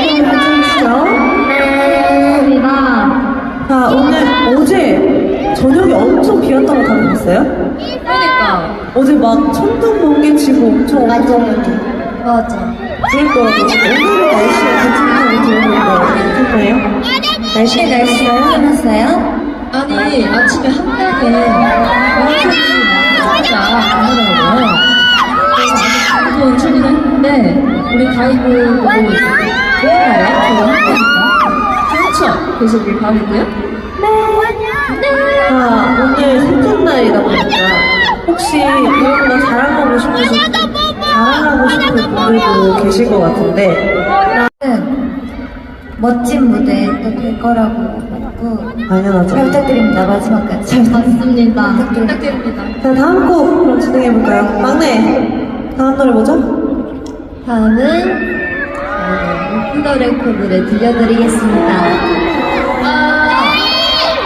어떤 활동이시죠? 네. 자, 오늘 어제 저녁에 엄청 비 왔다고 다들 봤어요? 그러니까. 어제 막 천둥 번개 치고 엄청 맞아. 그랬더라고요. 오늘은 날씨가 괜찮다고 들었는데 괜찮나요? 날씨가요? 괜찮았어요? 아니, 아침에 한강에 원천이 진짜 가더라고요. 그래서 출근을 했는데, 우리 가이드 보고 있어요. 좋은가요? 저거 한강이니까. 좋죠? 그래서 우리 가이드요? 자, 오늘 셋째 날이다 보니까 혹시 이런 거 자랑하고 싶으신 분들도 계실 것 같은데 멋진 무대 또 될 거라고 믿고 당연하죠. 잘 부탁드립니다. 마지막까지 잘 부탁드립니다. 부탁드립니다. 자, 다음 곡 그럼 진행해볼까요? 막내, 다음 노래 뭐죠? 다음은 오프 더 레코드를 들려드리겠습니다.